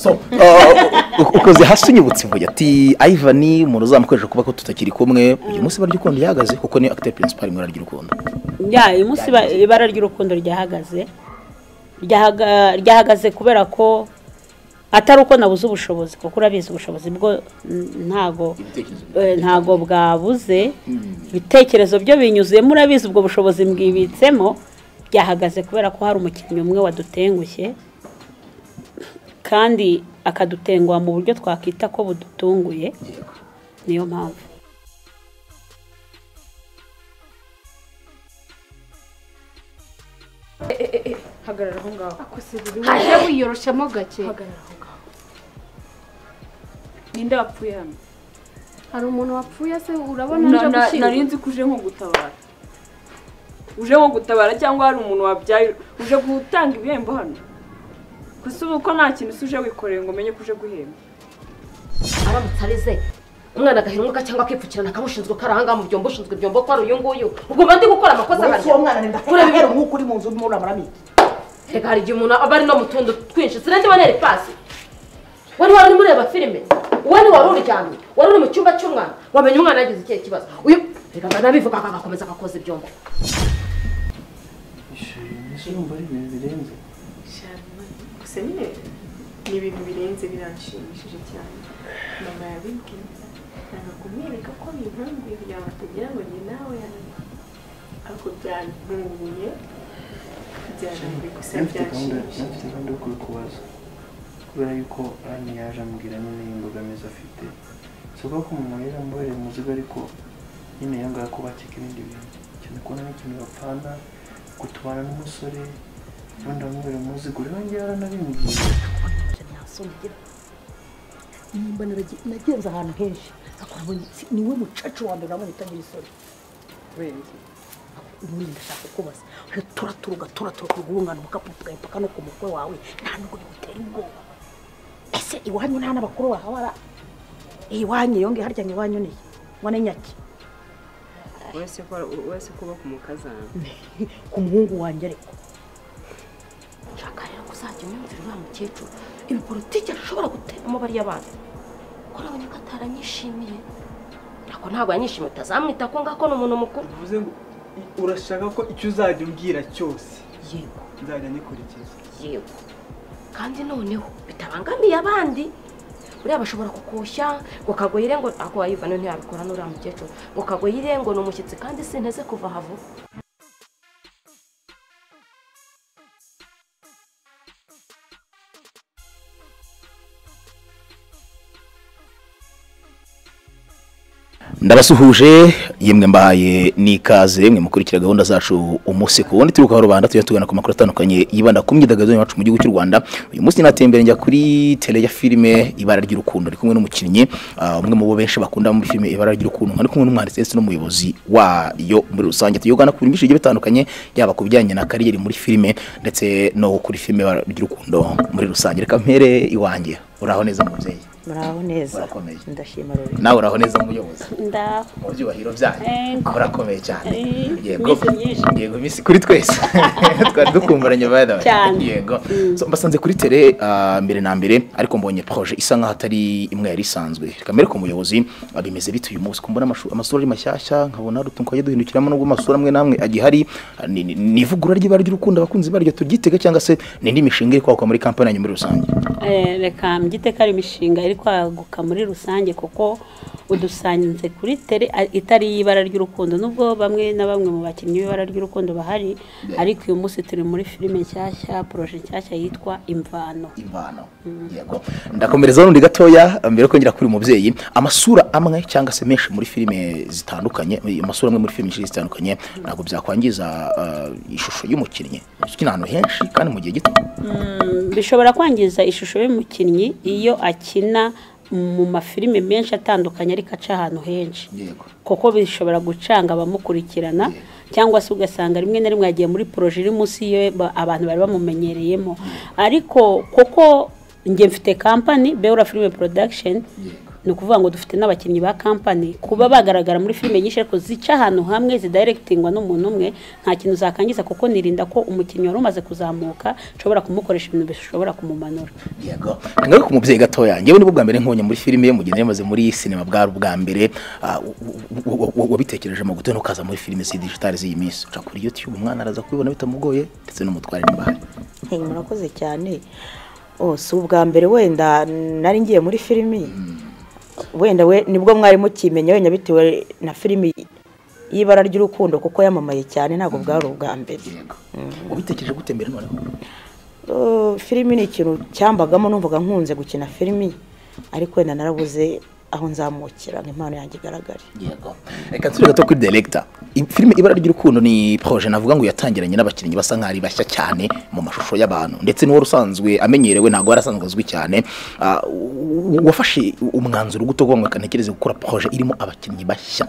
so ukoze hasi unyibutse mvuga ati IVAN umuntu uzamukoresha kuba ko tutakiri kumwe uyu munsi ibara ry'urukundo yahagaze kuko ni acteur principal mu ibara ry'urukundo uyu munsi ibara ry'urukundo ryahagaze kubera ko atari uko nabuze ubushobozi kuko urabizi ubushobozi bwo ntago bwabuze ibitekerezo byo binyuzemo urabizi ubwo bushobozi mbwibitsemo byahagaze kubera ko hari umukinnyi umwe wadutengushye kandi akadutengwa mu buryo twakita ko budutunguye niyo mpamvu hagarara aho ngaho haje wiyoroshamo gake hagarara aho ngaho ninde wapfuye hano hari umuntu wapfuye se urabona nje gushyira narinzi kuje nko gutabara uje nko gutabara cyangwa hari umuntu wabyaye uje gutanga ibihembo hano gusa uko nta kintu suje wikoreye ngo umenye kuje guhemba aramutse arize umwana agahinduka cyangwa akipfukirana akamushinzwe karanga mu byombo ushinzwe ibyombo kwa uyu nguyu ugomba ndi gukora amakosa hano uwo mwana nenda kureba nk'uko uri mu nzu urimo uramarami reka hari igihe umuntu aba ari no mu tuntu twinshi sinende banere pasi wari mureba filime wari uryamye wari uri mu cyumba cy'umwana wamenye umwana yagize ikihe kibazo uyu reka nabivuga agakomeza agakoza ibyombo urumva ari ibintu birenze gusa nyine ni ibintu birenze biranshimishije cyane mama yabibwiye ntabwo kumwereka ko bintunguye kugira ngo atagira ngo njye nawe ariko byantunguye byantunguye gusa byanshimishije nafite gahunda yo kubikubaza kubera yuko hano yaje ambwira nyine imbogamizi afite si uko umuntu rero ambohereye umuzigo ariko nyine yanga kubakika ibindi bintu cyane kubona n'ikintu bapfana gutubana n'umusore wenda amubera umuzigo rero njye yaranabimubwiye nimba nagenze ahantu henshi niwe mucacu wa mbere nabonye utagira isoni ubundi ndashaka kubaza turaturuka guhungana mukapupuka impaka no ku mutwe wawe nta nubwo bigutera ubwoba ese iwanyu nta n'abakuru bahabara iwanyu yonge harya iwanyu niye mwane nyaki wese kuba ku mukazana ku muhungu wanjye ariko nshaka rero kuzajya unyumvira uriya mukecuru ibi politiki ashobora guteramo bariya bana ko urabona ko ataranyishimiye ntabwo yanyishimiye utazamwita ko ngako ni umuntu mukuru bivuze ngo urashaka ko icyo uzajya umbwira cyose yego nzajya nikurikiza yego kandi noneho bitabangamiye abandi buriya bashobora kukushya ngo kagoyire ngo ako YVAN ntiyabikora n'uriya mukecuru ngo kagoyire ngo ni umushyitsi kandi sinteze kuva havu ndabasuhuje yemwe mbahaye nikaze mwe mukurikira gahunda zacu umunsi ku wundi turi kwa rubanda tujya tugana ku makuru atandukanye yibanda ku myidagaduro yacu mu gihugu cy'u Rwanda uyu munsi natembere njya kuri tele ya filime ibara ry'urukundo ari kumwe n'umukinnyi umwe mu bo benshi bakunda muri filime ibara ry'urukundo ari kumwe n'umwanditsi ndetse n'umuyobozi wayo muri rusange tuyogana ku bintu byinshi bitandukanye yaba ku bijyanye na kariyeri muri filime ndetse no kuri filime ibara ry'urukundo muri rusange reka mpere iwanjye uraho neza mubyeyi muraho neza urakomeye ndashima rero nawe uraho neza muyobozi ndaho mu byubahiro byanyu murakomeye cyane yego misi kuri twese twari dukumburanye bada yego mbasanze kuri tele mbere na mbere ariko mbonye projet isa nkaho atari imwe yari isanzwe kamere ko muyobozi abimeze bite uyu munsi kumbona amasura ari mashyashya nkabona rutunkoye duhindukiramo no gumasura amwe namwe agihari nivugura ry'ibara ry'urukundo abakunzi baryo tugitege cyangwa se n'indi mishinga iri kwakwa muri kampani yanyu muri rusange reka mgiteka ari imishinga iri kwaguka muri rusange kuko udusanze kuri tele itari ibara ry'urukundo nubwo bamwe na bamwe mu bakinnyi b'ibara ry'urukundo bahari ariko uyu munsi turi muri filime nshyashya projet nshyashya yitwa imvano yego ndakomereza n'undi gatoya mbere ko ngira kuri umubyeyi amasura amwe cyangwa se menshi muri filime zitandukanye amasura amwe muri filime zitandukanye ntabwo byakwangiza ishusho y'umukinnyi ukina ahantu henshi kandi mu gihe gito bishobora kwangiza ishusho y'umukinnyi iyo akina mu mafilime menshi atandukanye ariko aca ahantu henshi kuko bishobora gucanga abamukurikirana cyangwa se ugasanga rimwe na rimwe yagiye muri projet iri munsi yo abantu bari bamumenyereyemo ariko kuko njye mfite company Beura Film Production ni ukuvuga ngo dufite n'abakinnyi ba kampani kuba bagaragara muri filime nyinshi ariko zica ahantu hamwe zidirectingwa n'umuntu umwe nta kintu zakangiza kuko nirinda ko umukinnyi wari umaze kuzamuka nshobora kumukoresha ibintu bishobora kumumanura. Yego ngaho ku mubyeyi gatoya ngewe nibwo bwa mbere nkubonye muri filime mu gihe yamaze muri sinema bwa mbere wabitekereje mu gute no kaza muri filime si digital z'iyi minsi uca kuri YouTube umwana araza kubibona bitamugoye ndetse n'umutware n'imbahari. Murakoze cyane. Si ubwa mbere wenda nari ngiye muri filimi wenda nibwo mwari mukimenya wenda bitewe na filimi y'ibara ry'urukundo kuko yamamaye cyane ntabwo bwari ubwa mbere. Ubitekereje gute mbere noneho? Filimi ni ikintu cyambagamo numvaga nkunze gukina filimi ariko wenda narabuze aho nzamukira nk'impano yanjye igaragare. Yego reka turi gato kuri director. Filime ibara ry'urukundo ni projet navuga ngo yatangiranye n'abakinnyi basa nk'ari bashya cyane mu mashusho y'abantu ndetse n'uwo rusanzwe amenyerewe ntago arasanzwe azwi cyane. Wafashe umwanzuro guto ngo akanekereze gukora projet irimo abakinnyi bashya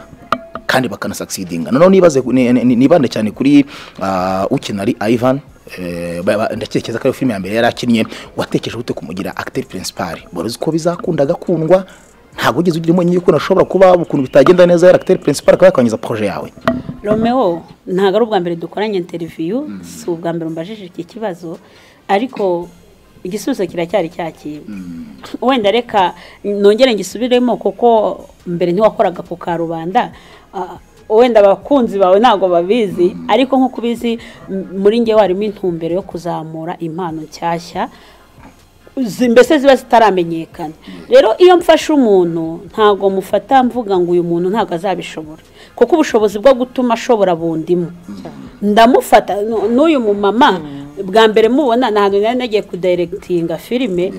kandi bakana succeedinga. None nibaze nibande cyane kuri ukina ari YVAN. Ndakekeza ko filime ya mbere yarakinnye watekereje gute kumugira acteur principal borozi ko bizakundaga kundwa ntago ugeze ugirimo nyine ko nashobora kuba ukuntu bitagenda neza yari acteur principal akaba yakangiza projet yawe. Romeo ntago ari ubwa mbere dukoranye interview si ubwa mbere mbajije iki kibazo ariko igisubizo kiracyari cyaki wenda reka nongere ngisubiremo kuko mbere ntiwakoraga ku karubanda wenda abakunzi bawe ntago babizi ariko nko kubizi muri nge warimo intumbero yo kuzamura impano nshyashya mbese ziba zitaramenyekana. Rero iyo mfashe umuntu ntago mufata mvuga ngo uyu muntu ntago azabishobora kuko ubushobozi bwo gutuma ashobora bundimo ndamufata n'uyu mumama bwa mbere mubona nahantu nari nagiye kudirectinga filime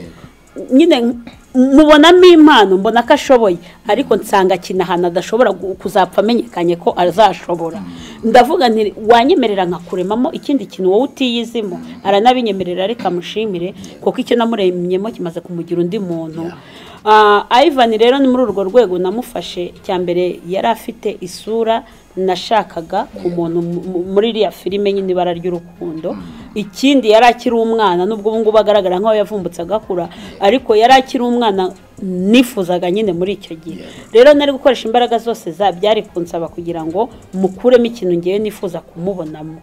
nyine mubonamo impano mbona ko ashoboye ariko nsanga kinahana adashobora kuzapfa amenyekanye ko azashobora. Ndavuga nti wanyemerera nkakuremamo ikindi kintu wowe utiyizimo aranabinyemerera ariko amushimire kuko icyo namuremyemo kimaze kumugira undi muntu. YVAN rero ni muri urwo rwego namufashe cyambere yari afite isura nashakaga ku muntu muri iriya filime nyine ibara ry'urukundo. Ikindi yari akiri umwana nubwo ubu ngubu agaragara nkaho yavumbutse agakura ariko yari akiri umwana nifuzaga nyine muri icyo gihe. Rero nari gukoresha imbaraga zose byari kunsaba kugira ngo mukuremo ikintu ngiye nifuza kumubonamo.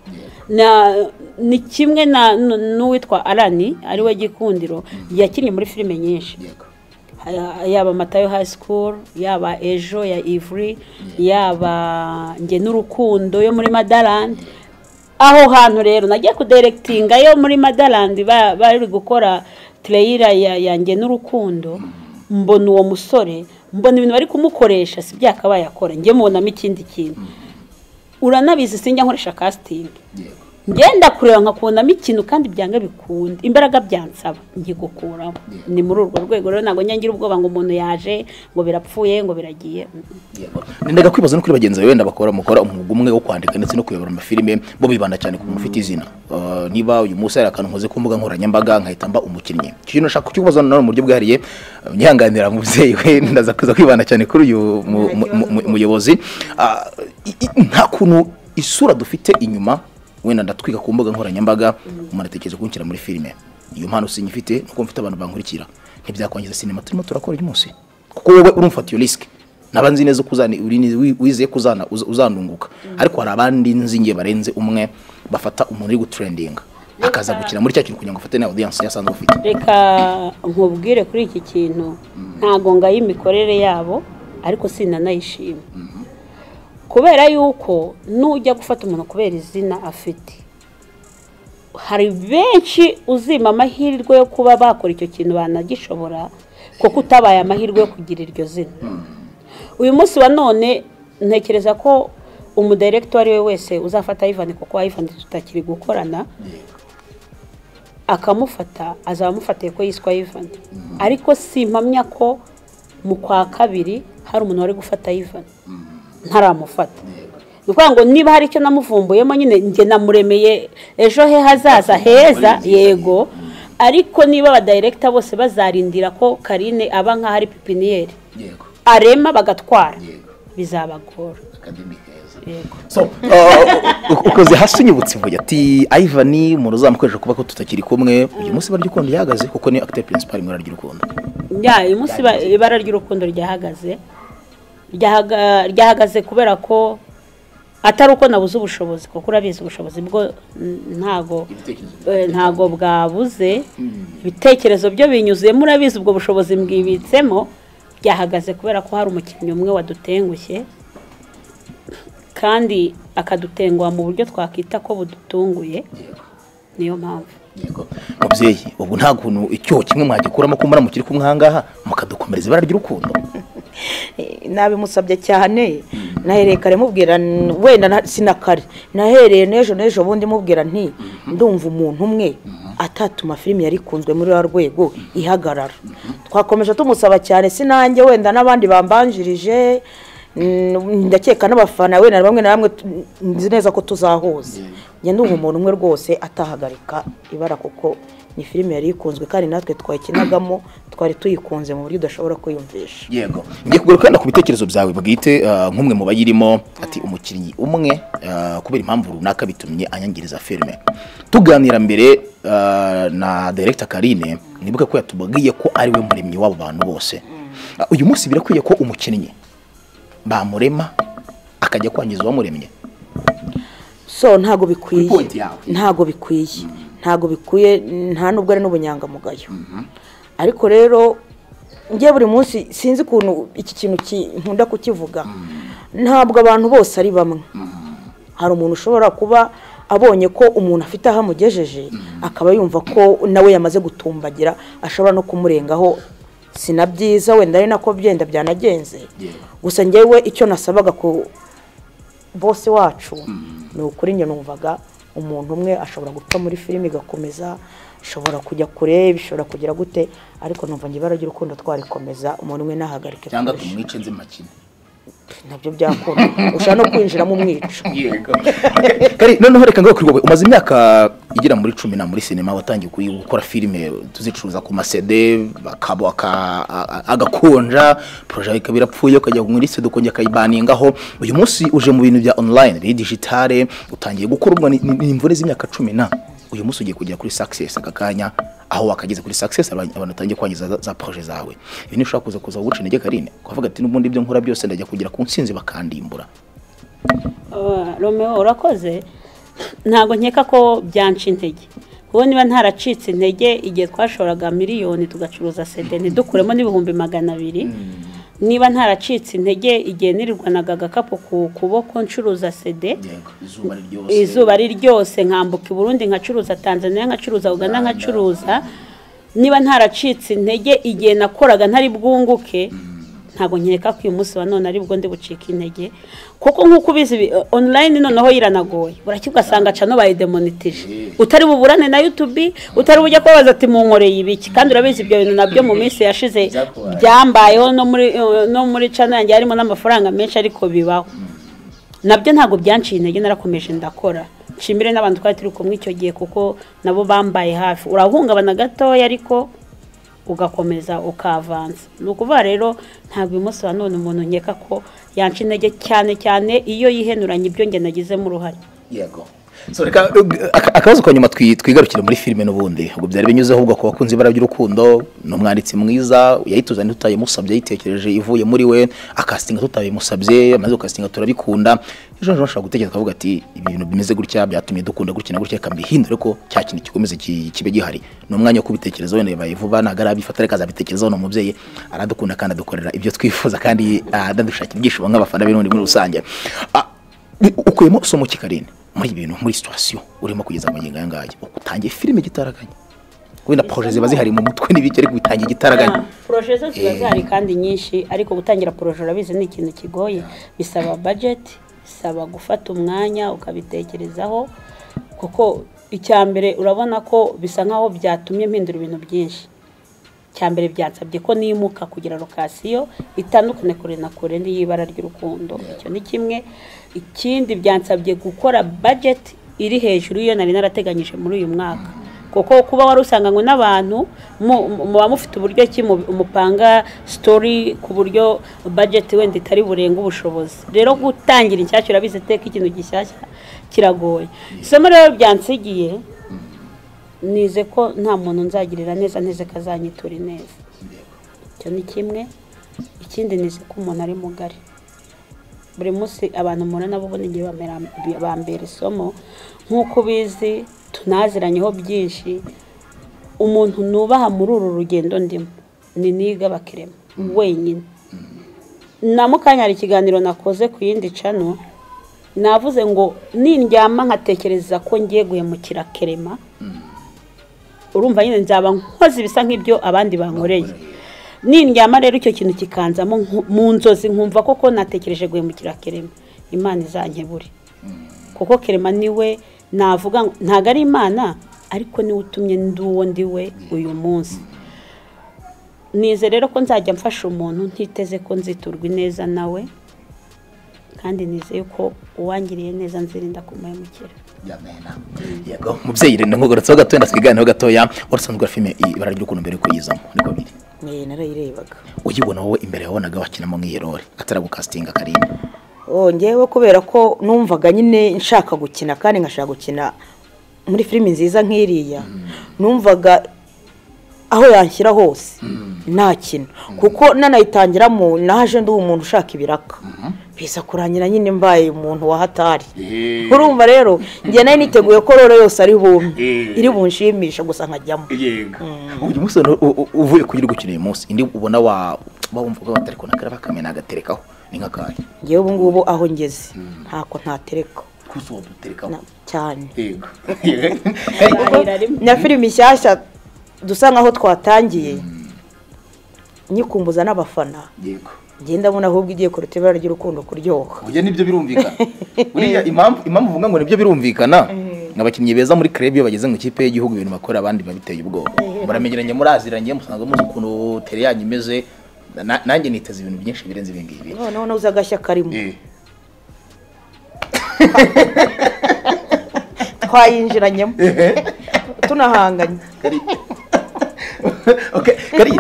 Ni kimwe n'uwitwa Arani ariwe Gikundiro yakinnye muri filime nyinshi yaba Matayo High School yaba Ejo ya Ivry yaba Nge n'urukundo yo muri Madaland. Aho hantu rero nagiye kudirectinga yo muri Madaland bari gukora trailer ya Nge n'urukundo mbona uwo musore mbona ibintu bari kumukoresha si byakabaye akora nge mubonamo ikindi kintu uranabizi sinjya nkoresha casting ngenda kureba nkakubonamo ikintu kandi byanga bikunda imbaraga byansaba ngigukuramo. Ni muri urwo rwego rero nago nyangira ubwoba ngo umuntu yaje ngo birapfuye ngo biragiye. Nendaga kwibaza no kuri bagenzi bawe wenda bakora umwuga umwe wo kwandika ndetse no kuyobora amafilime bo bibanda cyane ku muntu ufite izina. Niba uyu munsi ari akantu nkoze ku mbuga nkoranyambaga nkahita mba umukinnyi kintu nashaka kukibaza none mu buryo bwahariye nyihanganira mubyeyi we ndaza kuza kwibanda cyane kuri uyu muyobozi. Nta kuntu isura dufite inyuma wenda ndatwika ku mbuga nkoranyambaga umaratekereza kunkira muri filime iyo mpano sinyifite nuko mfite abantu bankurikira ntibyakwangiza sinema turimo turakora uyu munsi kuko wowe urumfata iyo risk nabanzi neza kuzana wizeye kuzana uzandunguka ariko hari abandi nzingiye barenze umwe bafata umuntu uri gutrendinga akaza gukina muri cya kintu kugira ngo afate na audience yasanzwe ufite. Reka nkubwire kuri iki kintu ntago ngaye imikorere yabo ariko sinanayishima kubera yuko nujya gufata umuntu kubera izina afite hari benshi uzima amahirwe yo kuba bakora icyo kintu banagishobora kuko utabaye amahirwe yo kugira iryo zina. Uyu munsi wa none ntekereza ko umudirector ari we wese uzafata YVAN kuko YVAN tutakiri gukorana akamufata azamufatiye ko yiswa YVAN ariko simpamya ko mu kwa kabiri hari umuntu wari gufata YVAN ntaramufata. Nukuvuga ngo niba hari icyo namuvumbuyemo nyine nge namuremeye ejo he hazaza heza yego ariko niba aba director bose bazarindira ko Karine aba nka hari pipiniere yego arema bagatwara bizabagora. So ukoze hasi unyibutse mvuga ati YVAN umuntu uzamukoresha kuba ko tutakiri kumwe uyu munsi baryo urukundo yahagaze kuko ni acteur principal mu ry'urukundo. uyu munsi ibara ry'urukundo ryahagaze kubera ko atari uko nabuze ubushobozi kuko urabizi ubushobozi bwo ntago bwabuze ibitekerezo byo binyuzemo urabizi ubwo bushobozi mbwibitsemo byahagaze kubera ko hari umukinnyi umwe wadutengushye kandi akadutengwa mu buryo twakwita ko budutunguye niyo mpamvu mubyeyi ubu nta kuntu icyo kimwe mwagikuramo ko muramukiri kumwangaha mukadukomereza ibara ry'urukundo nabimusabye cyane nahereye kare mubwira wenda sinakare nahereye n'ejo bundi mubwira nti ndumva umuntu umwe atatuma filime yari ikunzwe muri wa rwego ihagarara twakomeje tumusaba cyane sinanjye wenda n'abandi bambanjirije ndakeka n'abafana wenda bamwe na bamwe nzi neza ko tuzahuza njye ndumva umuntu umwe rwose atahagarika ibara kuko ni filime yari ikunzwe kandi natwe twayikinagamo twari tuyikunze mu buryo udashobora kwiyumvisha yego ngiye kugaruka ku bitekerezo byawe bwite nk'umwe mu bayirimo ati umukinnyi umwe kubera impamvu runaka bitumye anyangiriza filime tuganira mbere na director Karine nibuka ko yatubwiye ko ari we muremyi w'abo bantu bose uyu munsi birakwiye ko umukinnyi bamurema akajya kwangiza uwamuremye so ntago bikwiye nta nubwo ari n'ubunyangamugayo ariko rero ngiye buri munsi sinzi ukuntu iki kintu nkunda kukivuga ntabwo abantu bose ari bamwe hari umuntu ushobora kuba abonye ko umuntu afite aho amugejeje akaba yumva ko nawe yamaze gutumbagira ashobora no kumurengaho sinabyiza wenda ari nako byenda byanagenze gusa ngewe icyo nasabaga ku boss wacu ni ukuri njye numvaga umuntu umwe ashobora gupfa muri filime igakomeza ashobora kujya kure bishobora kugira gute ariko numva ngi ibara ry'urukundo twarikomeza umuntu umwe nahagarike cyangwa tumwice nzi makine nabyo byakora ushaka no kwinjira mu mwico yego kari noneho reka ngo kuri wowe umaze imyaka igira muri 10 na muri sinema watangiye gukora filime tuzicuruza ku masede bakabo agakonja projet ikabira pfuye ukajya muri sede ukongera kayibaningaho uyu munsi uje mu bintu bya online digitale utangiye gukorwa n'imvune z'imyaka 10 na uyu munsi ugiye kujya kuri success akakanya aho wakageze kuri success abantu tangiye kwangiza za projet zawe ibi nishaka kuza guca intege Karine kuvuga ati n'ubundi ibyo nkora byose ndajya kugira ku nsinzi bakandimbura Romeo urakoze ntago nkeka ko byanca intege kuko niba ntaracitse intege igihe twashoraga miliyoni tugacuruza CD ntidukuremo n'ibihumbi 200 niba ntaracitse intege igihe nirirwanaga agakapu ku kuboko ncuruza CD izuba ari ryose nkambuka i Burundi nkacuruza Tanzania nkacuruza Uganda nkacuruza niba ntaracitse intege igihe nakoraga ntari bwunguke ntago nkeka ko uyu munsi wa none ari bwo ndi bucika intege kuko nkuko ubizi online noneho iranagoye urakigasanga cano bayidemonetije utari buburane na YouTube utari bujya kwabaza ati munkoreye ibiki kandi urabizi ibyo bintu nabyo mu minsi yashize byambayeho no muri cano yanjye harimo n'amafaranga menshi ariko bibaho nabyo ntago byanciye intege narakomeje ndakora nshimire n'abantu twari turi kumwe icyo gihe kuko nabo bambaye hafi urahungabana gatoya ariko ugakomeza ukavanza nukuva rero ntabwo umunsi wa none umuntu nkeka ko yanca intege cyane iyo yihenuranye ibyo nge nagize mu ruhare yego so reka akabazo ko nyuma twigarukire muri filime n'ubundi ubwo byari binyuze ahubwo ko bakunzi ibara ry'urukundo no mwanditsi mwiza yayituzanye tutaye musabye yitekereje ivuye muri we akastinga tutaye musabye amaze ukastinga turabikunda ejo nshobora gutekereza kavuga ati ibintu bimeze gutya byatumye dukunda gutya kambihindure ko cya kintu gikomeze kibe gihari no mwanya wo kubitekereza wenda bayivuba nagara bifatare kaza bitekerezaho no mubyeyi aradukunda kandi adukorera ibyo twifuza kandi adandushaka ibyishimo nk'abafana b'undi muri rusange ukuyemo somo kikarine muri ibintu muri situation urimo kugeza amagingo yangaye utangiye filime gitaraganye wenda projet ziba zihari mu mutwe n'ibikere kubitangiye gitaraganye projet zo ziba zihari kandi nyinshi ariko gutangira projet urabizi ni ikintu kigoye bisaba budget bisaba gufata umwanya ukabitekerezaho kuko icyambere urabona ko bisa nkaho byatumye mpindura ibintu byinshi cyambere byansabye ko nimuka kugira location itandukane kure na kure n'ibara ry'urukundo icyo ni kimwe ikindi byansabye gukora budget iri hejuru iyo nari narateganyije muri uyu mwaka kuko kuba warusanganywe n'abantu muba mufite uburyo ki umupanga story ku buryo budget wenda itari burenga ubushobozi rero gutangira inshyashya urabize teka ikintu gishyashya kiragoye isomo rero byansigiye nize ko nta muntu nzagirira neza kazanyitura neza icyo ni kimwe. Ikindi nize ko umuntu ari mugari, buri munsi abantu mubona nabo ubundi ngiye bambera isomo nk'uko ubizi, tunaziranyeho byinshi. Umuntu nubaha muri uru rugendo ndimo ni niga bakirema wenyine. Na mukanya hari ikiganiro nakoze ku yindi cano, navuze ngo nindyama nkatekereza ko ngiye guhemukira kerema, urumva nyine nzaba nkoze ibisa nk'ibyo abandi bankoreye. Nindyama rero icyo kintu kikanzamo mu nzozi nkumva koko natekereje guhemukira kerema, Imana izankebure, kuko kerema niwe navuga ntago ari Imana, ariko niwe utumye nduwo ndiwe uyu munsi. Nize rero ko nzajya mfasha umuntu ntiteze ko nziturwa neza nawe, kandi nize yuko uwangiriye neza nzirinda kumuhemukira. Yego mubyeyi rero nkugorotseho gato wenda twiganireho gatoya. Warasanzwe filime ibara ry'urukundo mbere ko yizamo niko biri? Narayirebaga. Uyibona wowe imbere wabonaga wakinamo nk'iyerore ataragukastinga Karine? Ngewe kubera ko numvaga nyine nshaka gukina kandi nkashaka gukina muri filime nziza nk'iriya, numvaga aho yanshyira hose nakina, kuko nanayitangiramo naje ndi umuntu ushaka ibiraka, biza kurangira nyine mbaye umuntu wa hatari. Urumva rero njye nari niteguye ko rero yose ari bumwe iri bunshimisha gusa nkajyamo. Uyu munsi uvuye kugira gukina uyu munsi indi ubona wumva ko batari ko nakara bakamena agaterekaho ni nkakaye? Ngewe ubu ngubu aho ngeze ntako ntatereka kuso duterekaho cyane. Yego na filime nshyashya dusa nkaho twatangiye nyikumbuza n'abafana. Yego genda mbona ahubwo igiye kuruta ibara ry'urukundo kuryoha. Oya nibyo birumvikana. Buriya impamvu uvuga ngo nibyo birumvikana, n'abakinnyi beza muri club iyo bageze mu kipe y'igihugu ibintu bakora abandi babiteye ubwoba. Muramenyeranye muraziranye musanzwe muzi ukuntu tere yanyu imeze, nanjye niteze ibintu byinshi birenze ibi ngibi. None uza agashya karimo twayinjiranyemo tunahanganye. Okay, Kari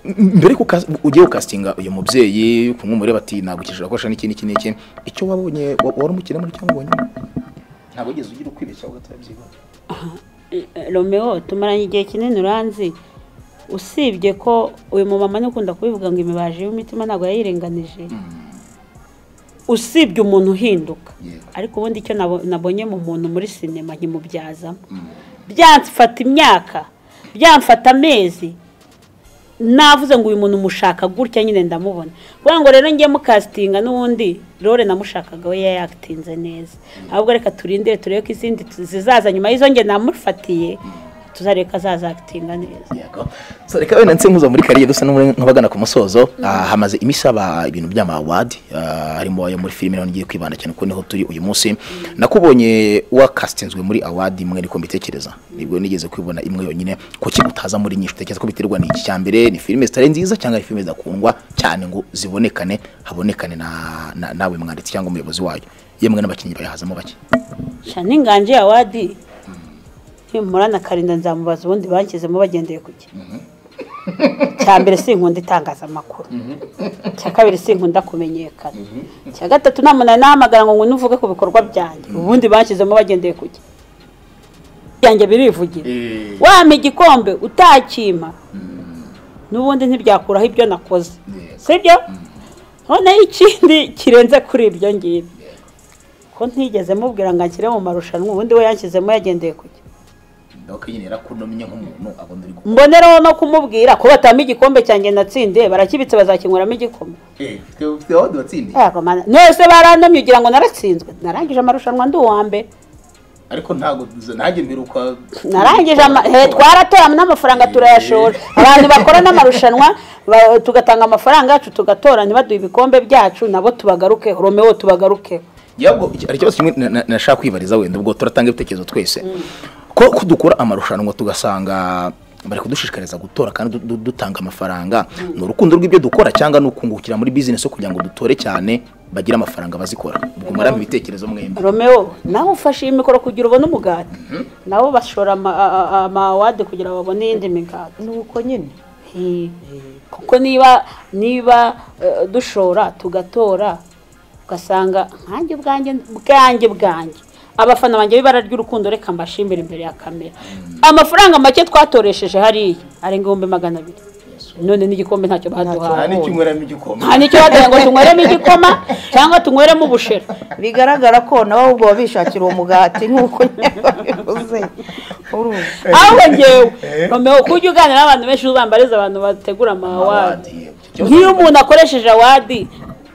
mbere ko ugiye ukastinga uyu mubyeyi kumwe muri bati nagukishije akosha n'iki icyo wabonye wari umukire muri cyangwa ubonye ntabwo ugeze ugira ukwibeshya ugatubyiba? Romeo tumaranye igihe kinini uranzi, usibye ko uyu mumama n'ukunda kubivuga ngo imibaje y'umutima ntabwo yayirenganije, usibye umuntu uhinduka. Ariko ubundi icyo nabonye mu muntu muri sinema nkimubyazamo, byamfata imyaka, byamfata amezi, navuze ngo uyu muntu mushaka gutya nyine ndamubona. Kugira ngo rero ngiye mu castinga n'ubundi role namushakaga we yayakitinze neza, ahubwo reka turindire turebe ko izindi zizaza nyuma y'izo nge namufatiye tuzareka zazakitinga neza. Yego so reka wenda nse nkuza muri Kariye dusa nk'abagana ku musozo. Hamaze imisaba ibintu by'ama award, harimo ayo muri filime ngiye kwibanda cyane ko niho turi uyu munsi. Nakubonye wa castinzwe muri award imwe ariko mbitekereza nibwo nigeze kwibona imwe yonyine, ko kigutaza muri nyinshi utekereza ko biterwa n'iki? Cyambere ni filime zitari nziza cyangwa filime zakundwa cyane ngo zibonekane habonekane nawe mwanditsi cyangwa umuyobozi wayo, yemwe n'abakinnyi bayahazamo bake? Shani nganje award murana Karinda nzamubaza ubundi bankizemo bagendeye kuki. Cyambere sinkunda itangazamakuru, cya kabiri sinkunda kumenyekana, cya gatatu namuna nahamagara ngo nuvuge ku bikorwa byanjye ubundi bankizemo bagendeye kuki. Byanjye birivugira wampa igikombe utakima n'ubundi ntibyakuraho ibyo nakoze, sibyo? None ikindi kirenze kuri ibyo ngibyo ko ntigeze mubwira ngo akire mu marushanwa, ubundi we yanshyizemo yagendeye kuki. Mboneraho no kumubwira ko batama igikombe cyanjye natsindiye, barakibitse bazakinkuramo igikombe. Nose barandomye ugira ngo naratsinzwe, narangije amarushanwa ndi uwa mbere. Ariko ntago nage mbiruka narangije twaratora n'amafaranga turayashora, abantu bakora n'amarushanwa tugatanga amafaranga yacu tugatora ntibaduha ibikombe byacu nabo tubagaruke. Romeo tubagaruke. Yabwo ari cyo kimwe nashaka kwibariza wenda ubwo turatanga ibitekerezo twese ko dukora amarushanwa tugasanga bari kudushishikariza gutora kandi dutanga amafaranga. Ni urukundo rw'ibyo dukora cyangwa n'ukungukira muri business kugira ngo dutore cyane bagira amafaranga bazikora? Ubwo mwaramba ibitekerezo mwembi. Romeo nawe ufashe imikoro kugira ubone umugati, nabo bashora ama award kugira babone indi migati. Nuko nyine kuko niba dushora tugatora ugasanga nkanjye bwanjye abafana banjye b'ibara ry'urukundo reka mbashimbira imbere ya kamera, amafaranga make twatoresheje hariya arenga 200,000. none n'igikombe ntacyo baduhaye nta n'icyumweramo igikoma nta n'icyo baduhaye ngo tunyweremo igikoma cyangwa tunyweremo ubushera bigaragara ko nabo ubwo babishakira uwo mugati nk'uko bivuze ahubwo njyewe Romeo kujya uganira n'abantu benshi uzambariza abantu bategura amawadi nk'iyo umuntu akoresheje awadi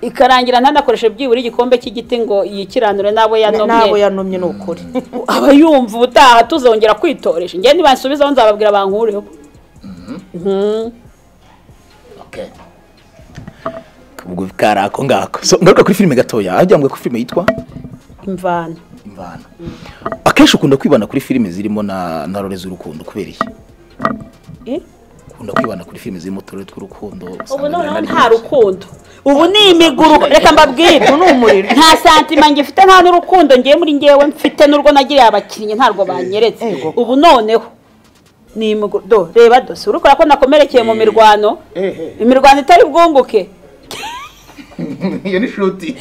ikarangira ntanakoreshe byibura igikombe cy'igiti ngo yikiranure n'abo yanomye ni ukuri aba yumva ubutaha tuzongera kwitoresha njye nibansubizaho nzababwira bankureho ubwo bikari ako ngako ngaruka kuri filime gatoya aho ujyambwe kuri filime yitwa imvano akenshi ukunda kwibana kuri filime zirimo na role z'urukundo kubera iki ukunda kwibana kuri filime zirimo uturere tw'urukundo ubu noneho nta rukundo ubu ni imiguru reka mbabwire ni umuriro nta santima ngifite nta n'urukundo ngiye muri ngewe mfite n'urwo nagiriye abakinnyi ntarwo banyeretse ubu noneho ni imiguru reba dose urukora ko nakomerekeye mu mirwano imirwano itari bwunguke iyo ni shuti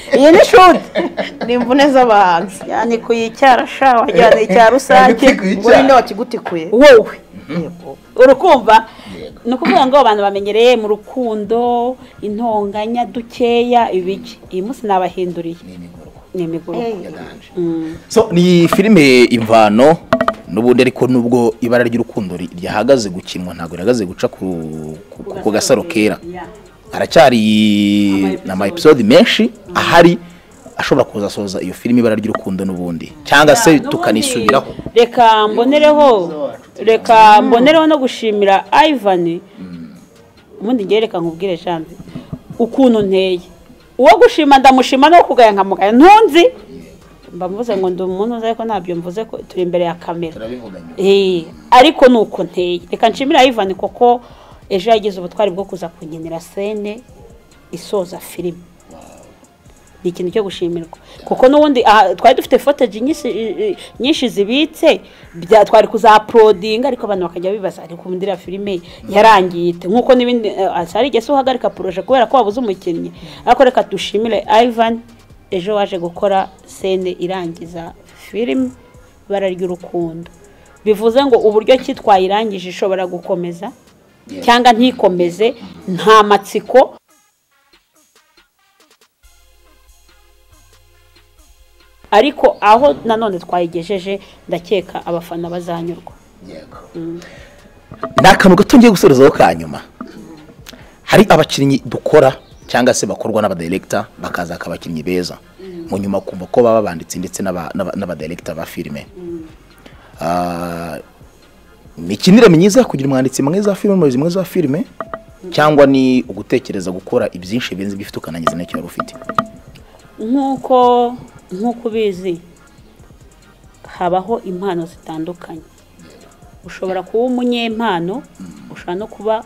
ni imvune z'abahanzi yani kuyicyarasha wajyana icyaro rusange ngo ninde wakigutikuye wowe urukumva ni ukuvuga ngo abantu bamenyereye mu rukundo intonganya dukeya ibiki iyi munsi nabahinduriye ni imiguru so ni filime imvano n'ubundi ariko nubwo ibara ry'urukundo ryahagaze gukinwa ntabwo rihagaze guca ku gasaro kera haracyari n'ama episode menshi ahari ashobora kuzasoza iyo filime ibara ry'urukundo n'ubundi cyangwa se tukanisubiraho reka mbonereho no gushimira YVAN ubundi ngiye reka nkubwire janze ukuntu nteye uwo gushima ndamushima no kugaya nkamugaya ntunzi mbamuze ngo ndi umuntu uzi ariko ntabyo mvuze ko turi imbere ya kamera ariko nuko nteye reka nshimira YVAN koko ejo yagize ubutwari bwo kuza kunyenera scene isoza filime ni ikintu cyo gushimirwa kuko n'ubundi twari dufite footage nyinshi zibitse twari kuzaplodinga ariko abantu bakajya bibaza ariko ndira filime yarangiye nkuko n'ibindi ari gese uhagarika projet kubera ko wabuze umukinnyi ariko reka dushimire YVAN ejo waje gukora scene irangiza filime ibara ry'urukundo bivuze ngo uburyo kitwayirangije ishobora gukomeza cyangwa ntikomeze nta matsiko ariko aho nanone twayigejeje ndakeka abafana bazanyurwa ni akantu gato ngiye gusorezaho ka nyuma hari abakinnyi dukora cyangwa se bakorwa n'abadirector bakaza akabakinnyi beza mu nyuma kumva ko baba banditse ndetse n'abadirector ba filime mikinire myiza kugira umwanditsi mwiza wa filime umuyobozi mwiza wa filime cyangwa ni ugutekereza gukora ibyinshi birenze bifite ukanangiza n'icyo wari ufite nk'uko ubizi habaho impano zitandukanye ushobora kuba umunyempano ushobora no kuba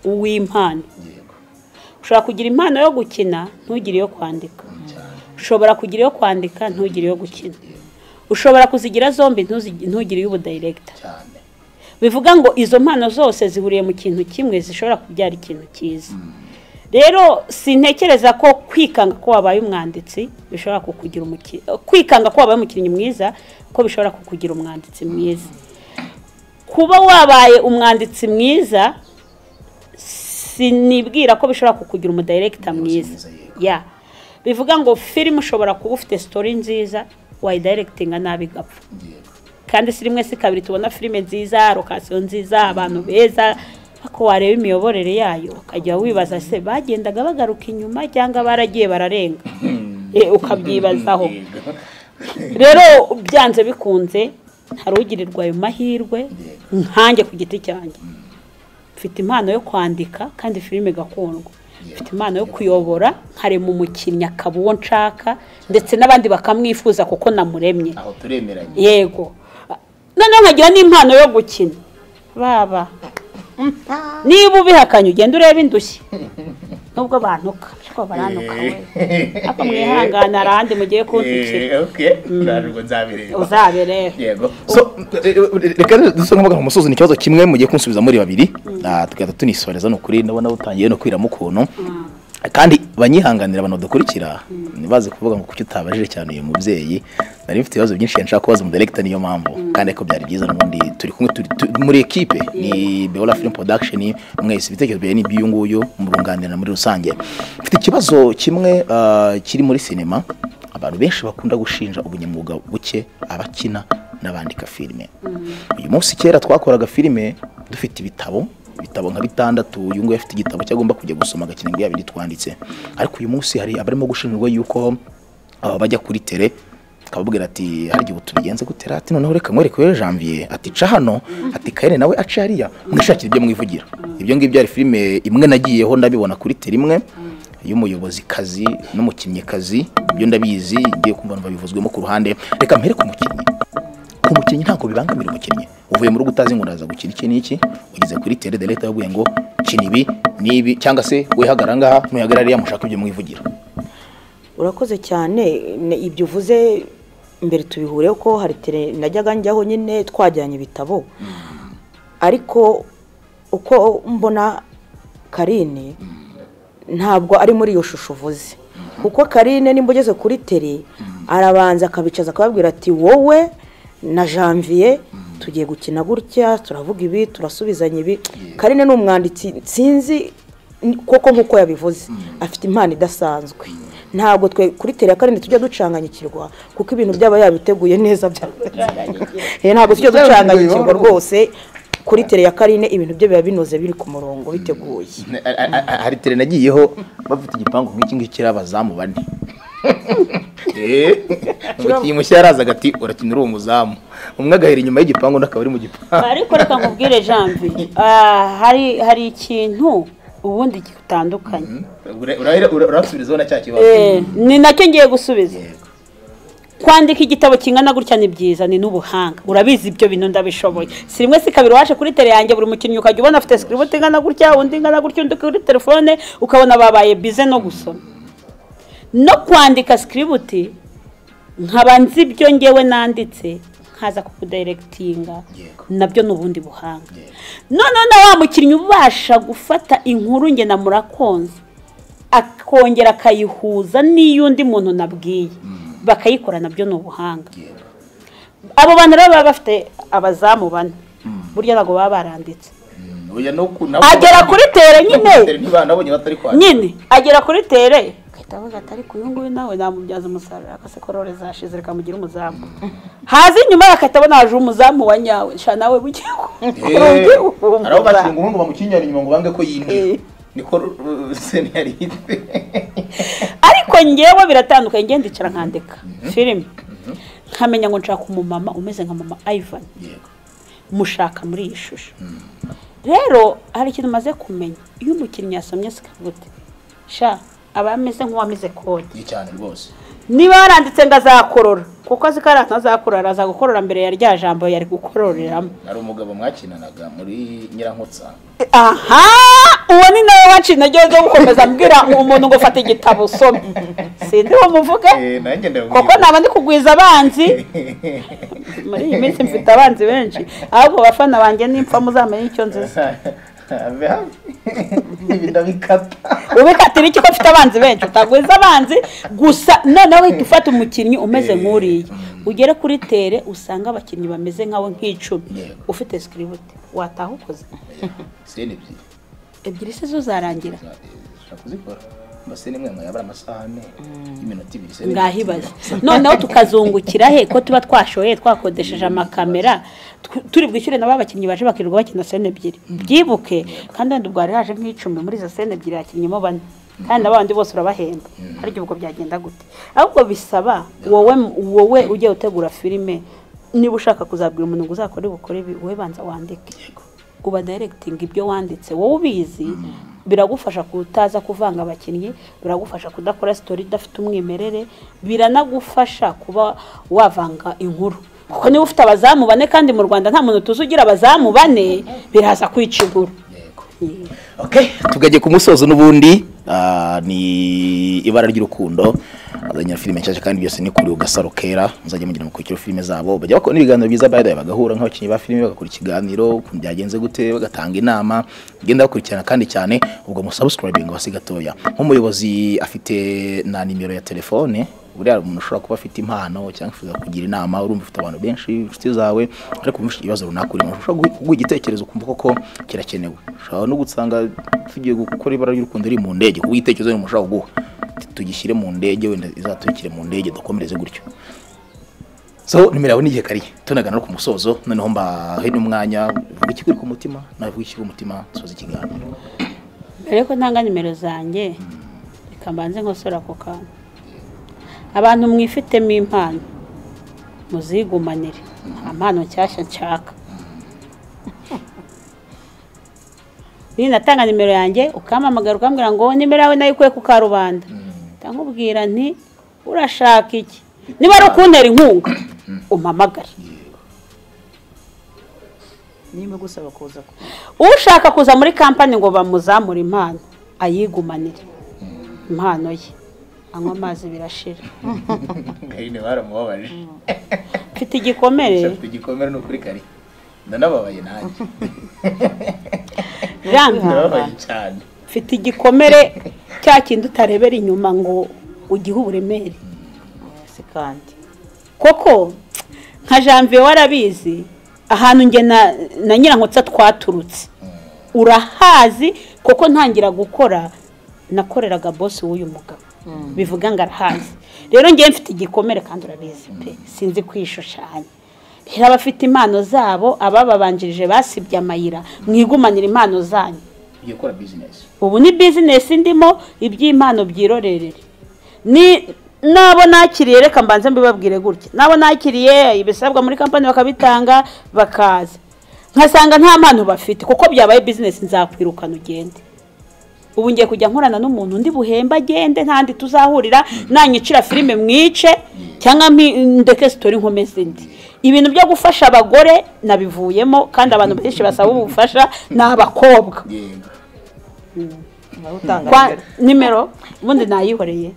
uw'impano ushobora kugira impano yo gukina ntugire iyo kwandika ushobora kugira iyo kwandika ntugire iyo gukina ushobora kuzigira zombi ntugire iy'ubudirector bivuga ngo izo mpano zose zihuriye mu kintu kimwe zishobora kubyara ikintu cyiza rero sintekereza ko kwikanga ko wabaye umwanditsi bishobora kukugira kwikanga ko wabaye umukinnyi mwiza ko bishobora kukugira umwanditsi mwiza kuba wabaye umwanditsi mwiza sinibwira ko bishobora kukugira umudirector mwiza bivuga ngo filime ushobora kuba ufite story nziza wayidirectinga nabi gapfa kandi si rimwe si kabiri tubona filime nziza location nziza abantu beza ako wareba imiyoborere yayo ukajya wibaza se bagendaga bagaruka inyuma cyangwa baragiye bararenga ukabyibazaho rero byanze bikunze hari ugirirwa ayo mahirwe nkanjye ku giti cyanjye mfite impano yo kwandika kandi filime igakundwa mfite impano yo kuyobora nkarema umukinnyi akaba uwo nshaka ndetse n'abandi bakamwifuza kuko namuremye aho turemeranye yego noneho nkagira n'impano yo gukina baba niba ubihakanye ugenda ureba indushyi nubwo bantuka ariko baranuka we ako mwihangana arahandi mugiye kuntukira uzabireba yego so reka dusa nk'abaga mu musozi ni ikibazo kimwe mugiye kunsubiza muri babiri tugahita tunisoreza no kuri ndabona butangiye no kwiramo ukuntu kandi banyihanganira abantu dukurikira nibaze kuvuga ngo kuki utabajije cyane uyu mubyeyi nari mfite ibibazo byinshi nshaka kubaza mu director niyo mpamvu kandi ko byari byiza n'ubundi turi kumwe muri equipe ni Beola Film Production mwese ibitekerezo byawe ni by'uyunguyu mu runganira muri rusange mfite ikibazo kimwe kiri muri sinema abantu benshi bakunda gushinja ubunyamwuga buke abakina n'abandika filime uyu munsi kera twakoraga filime dufite ibitabo nka bitandatu uyu nguyu afite igitabo cyagomba kujya gusoma agakina ngo yabiri twanditse ariko uyu munsi hari abarimo gushinjwa yuko bajya kuri tele akababwira ati hari igihe tubigenze gutera ati noneho reka mwereke Janvier ati ca hano ati Kaire nawe aca hariya mwishakira ibyo mwivugira ibyo ngibyo ari filime imwe nagiyeho ndabibona kuri tele imwe y'umuyobozi kazi n'umukinnyi kazi ibyo ndabizi ngiye kumva bivuzwemo ku ruhande reka mpere ku mukinnyi ntabwo bibangamira umukinnyi uvuye mu rugo utazi ngo ndaza gukina iki n'iki ugeze kuri tele de leta yaguye ngo kina ibi n'ibi cyangwa se wihagara ngaha muhagarariye mushaka ibyo mwivugira urakoze cyane ibyo uvuze mbere tubihureho ko hari tele najyaga njyaho nyine twajyanye ibitabo ariko uko mbona Karine ntabwo ari muri iyo shusho uvuze kuko Karine nimba ugeze kuri tele arabanza akabicaza akababwira ati wowe na Janvier tugiye gukina gutya turavuga ibi turasubizanya ibi Karine ni umwanditsi sinzi koko nkuko yabivuze afite impano idasanzwe ntabwo twe kuri tele ya Karine tujya ducanganyikirwa kuko ibintu byaba yabiteguye neza ntabwo tujya ducanganyikirwa rwose kuri tele ya Karine ibintu byo biba binoze biri ku murongo biteguye hari tele nagiyeho bafite igipangu nk'iki ngiki cy'abazamu bane umukinnyi mushya yarazaga ati urakinira uwo muzamu umwe agahera inyuma y'igipangu undi akaba ari mu gipangu ariko reka nkubwire Janvier hari ikintu ubundi gitandukanye urasubizaho na cya kibazo ni nacyo ngiye gusubiza kwandika igitabo kingana gutya ni byiza ni n'ubuhanga urabizi ibyo bintu ndabishoboye si rimwe si kabiri waje kuri tele yanjye buri mukinnyi ukajya ubona afite script ingana gutya undi ingana gutya undi kuri telefone ukabona babaye bize no gusoma no kwandika script nkaba nzi ibyo ngewe nanditse nkaza kukudirectinga nabyo n'ubundi buhanga none wa mukinnyi ubasha gufata inkuru nge na murakonze akongera akayihuza n'iyundi muntu nabwiye bakayikora nabyo n'ubuhanga abo bantu rero baba bafite abazamu bane burya ntago baba baranditse agera kuri tele nyine agera kuri tele kitavuga atari kuyunguye nawe namubyaza umusaruro akasekorore zashize reka mugira umuzamu hazi inyuma bakatabona haje umuzamu wa nyawe sha nawe bugiye arabo bashinga umuntu bamukinyara inyuma ngo bange ko yindi niko senarite ariko ngewe biratandukanye ngende icara nkandika filime nkamenya ngo nshaka umumama umeze nka mama YVAN mushaka muri iyi shusho rero hari ikintu maze kumenya iyo umukinnyi yasomye sikavuga sha abameze nk'uwamize kode cyane rwose niba yaranditse ngo azakorora kuko azikara ntazakorora aza gukorora mbere ya rya jambo yari gukororeramo ari umugabo mwakinanaga muri Nyirankotsa aha uwo ni nawe wacina ryo zo gukomeza mbwira umuntu ngo fata igitabo usome sindi wo muvuge kuko naba ndi kugwiza abanzi muri iyi minsi mfite abanzi benshi ahubwo bafana banjye nimpfa muzamenye icyo nziza ubikatira iki ko afite abanzi benshi utagwiza abanzi gusa noneho uhita ufata umukinnyi umeze nk'uriya ugere kuri tele usanga abakinnyi bameze nkawe nk'icumi ufite script wataha ukoze ebyiri se zo zarangira mbasene mwe mwabara amasaha y'iminota 2 ngahibaza noneho tukazungukira he ko tuba twashoye twakodesheje amakamera turi bwishyure nabo abakinnyi baje bakirirwa bakina scene ebyiri byibuke kandi wenda ubwo haje nk'icumi muri izo scene ebyiri yakinyemo bane kandi abandi bose urabahemba ariko ubwo byagenda gute ahubwo bisaba wowe ujye utegura filime niba ushaka kuzabwira umuntu ngo uzakore bukore wowe banza wandike uba directing ibyo wanditse wowe ubizi biragufasha kutaza kuvanga abakinnyi biragufasha kudakora story idafite umwimerere biranagufasha kuba wavanga inkuru kuko niba ufite abazamu bane kandi mu Rwanda nta muntu tuzugira abazamu bane biraza kwica inkuru okay tugajye ku musozo n'ubundi ni ibara ry'urukundo azanye filime nshyashya kandi byose ni kuri ugasaro kera muzajya mugira mukurikira filime zabo bajya bakora ibiganiro byiza bayo bagahura nk'abakinnyi ba filime bagakora ikiganiro ukuntu byagenze gute bagatanga inama genda bakurikirana kandi cyane ubwo musubscribing wasi gatoya nk'umuyobozi afite na nimero ya telefone buriya umuntu ushobora kuba afite impano cyangwa ushobora kugira inama urumva ufite abantu benshi inshuti zawe ariko umufite ibibazo runaka uri ushobora kuguha igitekerezo kumva koko kirakenewe ushobora no gusanga tugiye gukora ibara ry'urukundo iri mu ndege kuko igitekerezo ni ushobora kuguha tugishyire mu ndege wenda izaturikire mu ndege dukomereze gutyo so nimero yawe nigihe kari tunagana no ku musozo noneho mbahe n'umwanya vuga ikiri ku mutima navuga ikiri ku mutima soza ikiganiro mbere ko ntanga nimero zanjye reka mbanze nkosora ako kantu abantu mwifitemo impano muzigumanire nta mpano nshyashya nshaka natanga nimero yanjye ukampamagara ukambwira ngo nimero yawe nayikuye ku karubanda nkubwira nti urashaka iki niba ari ukuntera inkunga umpamagare niba gusaba kuza ushaka kuza muri kampani ngo bamuzamure impano ayigumanire impano ye anywa amazi birashira ngayine baramubabaje mfite igikomere ni ukuri kari ndanababaye nanjye ndababaye cyane mfite igikomere cya kindi utarebera inyuma ngo ugihe uburemere si kandi koko nka Janvier warabizi ahantu nge na Nyirankotsa twaturutse urahazi koko ntangira gukora nakoreraga boss w'uyu mugabo bivuga ngo arahazi rero ngiye mfite igikomere kandi urabizi pe sinzi kwishushanya rero abafite impano zabo abababanjirije basibye amayira mwigumanira impano zanyu ugiye gukora business ubu ni business ndimo iby'impano byirorerere ni nabo nakiriye reka mbanze mbibabwire gutya nabo nakiriye ibisabwa muri kampani bakabitanga bakaza nkasanga nta mpano bafite kuko byabaye business nzakwirukana ugende ubu ngiye kujya nkorana n'umuntu ndi buhemba agende ntandi tuzahurira nanyicira filime mwice cyangwa ndeke story nkomeze ndi ibintu byo gufasha abagore nabivuyemo kandi abantu benshi basaba ubufasha n'abakobwa nimero ubundi nayihoreye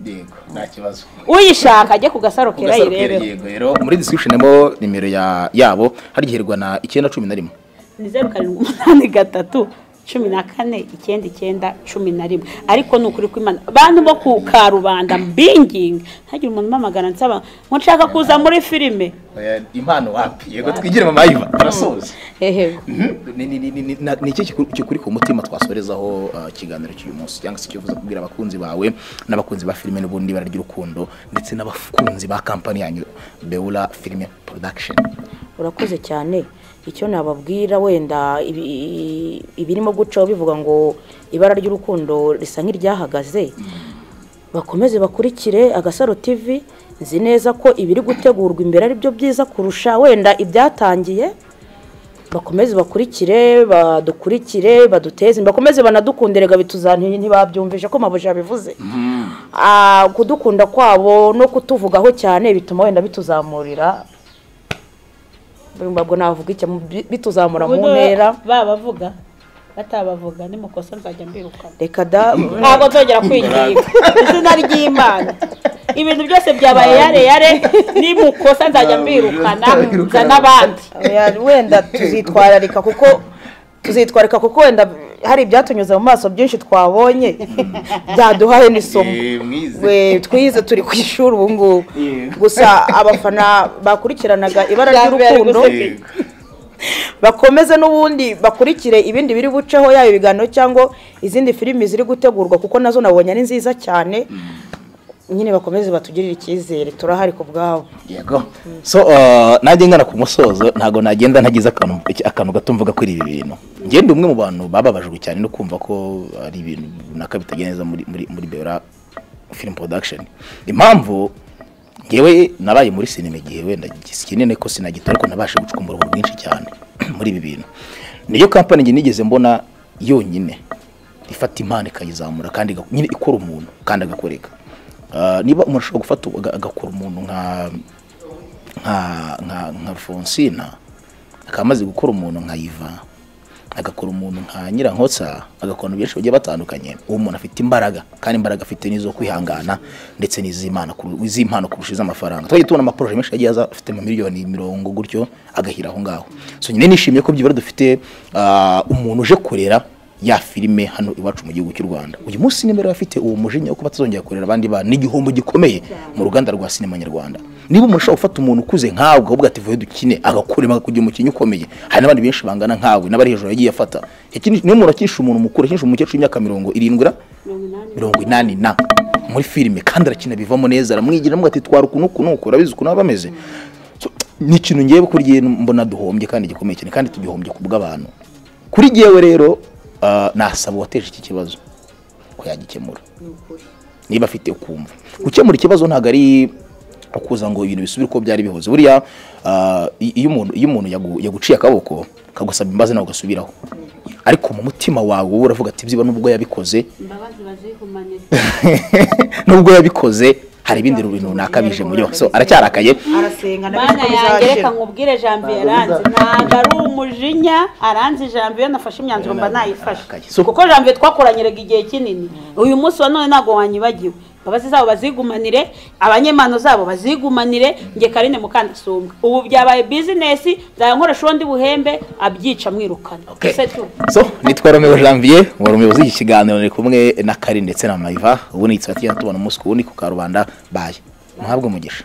nta kibazo uyishaka ajye ku gasaro kera yirebe rero muri description mo nimero yabo hariherwa na 911 ni 0783 14 ariko nukuri kw'Imana bantu bo ku karubanda mbinginga ntagira umuntu mpamagara nsaba ngo nshaka kuza muri filime impano wapi yego twigire mama Iva arasoza ni iki kuri ku mutima twasorezaho kiganiro cy'uyu munsi cyangwa se cyovuza kubwira abakunzi bawe n'abakunzi ba filime n'ubundi bara ry'urukundo ndetse n'abakunzi ba kampani yanyu Beura Film Production urakoze cyane icyo nababwira wenda ibirimo guca bivuga ngo ibara ry'urukundo risa nk'iryahagaze bakomeze bakurikire Agasaro TV nzi neza ko ibiri gutegurwa imbere ari byo byiza kurusha wenda ibyatangiye bakomeze bakurikire badukurikire baduteze bakomeze banadukundire bituzantiye ntibabyumvisha ko mabuja bivuze kudukunda kwabo no kutuvugaho cyane bituma wenda bituzamurira mbabwo navuga icyo bituzamura mu ntera babavuga batabavuga ni mukosa nzajya mbirukana reka da ntabwo nzongera kwigiga izina ry'Imana ibintu byose byabaye yare ni mukosa nzajya mbirukana nza n'abandi wenda tuzitwararika kuko wenda hari ibyatunyuze mu maso byinshi twabonye byaduhaye n'isomo twize turi ku ishuri ubu ngubu gusa abafana bakurikiranaga ibara ry'urukundo bakomeze n'ubundi bakurikire ibindi biri buceho yaba ibiganiro cyangwa izindi filimi ziri gutegurwa kuko nazo nabonye ari nziza cyane nyine bakomeze batugirira icyizere turahari ku bwabo yego so najye ngana ku musozo ntago nagenda ntagize akantu gato mvuga kuri ibi bintu ngende umwe mu bantu bababajwe cyane no kumva ko ari ibintu naka bitageneza muri Beura Film Production impamvu ngewe nabaye muri sinema gihe wenda gikinene ko sinagito ariko nabashe gucukumbura ubu bwinshi cyane muri ibi bintu niyo company nge nigeze mbona yonyine ifata impano ikayizamura kandi nyine ikora umuntu kandi agakoreka niba umuntu ashobora gufata agakora umuntu nka Fonsina akamaze gukora umuntu nka Iva agakora umuntu nka Nyirankotsa, agakora benshi bagiye batandukanye, uwo muntu afite imbaraga kandi imbaraga afite nizo kwihangana ndetse n'izimpano kurusha iz'amafaranga. Twagiye tubona amaproje menshi yagiye aza afite miliyoni 20 gutyo agahira aho ngaho. So nyine nishimiye ko byibara dufite umuntu uje kurera ya filime hano iwacu mu gihugu cy'u Rwanda. Uyu munsi nimero afite uwo mujinya uko batazongera kurera abandi bana n'igihombo gikomeye mu ruganda rwa sinema nyarwanda. Niba umuntu ushaka gufata umuntu ukuze nkawe ahubwo ati dukine agakurema kugira umukinyi ukomeye, hari n'abandi benshi bangana nkawe n'abari hejuru yagiye afata. Niyo umuntu akisha umuntu mukuru, akisha umukecuru w'imyaka 70 na muri filime kandi arakina bivamo neza, aramwigira ati twara ukuntu urabizi ukuntu bameze. Ni ikintu ngiye kuri mbona duhombye kandi gikomeye cyane kandi tugihombye kubw'abantu. Kuri giyewe rero nasaba wateje iki kibazo ko yagikemura niba afite ukumva gukemura ikibazo ntago ari ukuza ngo ibintu bisubire uko byari bihoze. Buriya iyo umuntu yaguciye akaboko kagusaba imbazi nawe ugasubiraho, ariko mu mutima wawe uravuga ati byiba nubwo yabikoze imbabazi bazigumanira nubwo yabikoze hari ibindi bintu nakabije muri yo. So aracyarakaye arasenga Mana yanjye reka nkubwire Janvier yaranze ntago ari umujinya, aranze Janvier nafashe imyanzuro mba nayifashe kuko Janvier twakoranyiraga igihe kinini. Uyu munsi wa none nago wanyibagiwe, imbabazi zabo bazigumanire, abanyemano zabo bazigumanire, nge Karine Mukandasumbwa ubu byabaye business byankoresha undi buhembe abyica mwirukana. So nitwa Romeo Janvier, umuyobozi w'ikiganiro ni kumwe na Karine ndetse na Maiva. Ubu ni twatiye tubona umunsi ku wundi ku Karubanda baye. Muhabwe umugisha.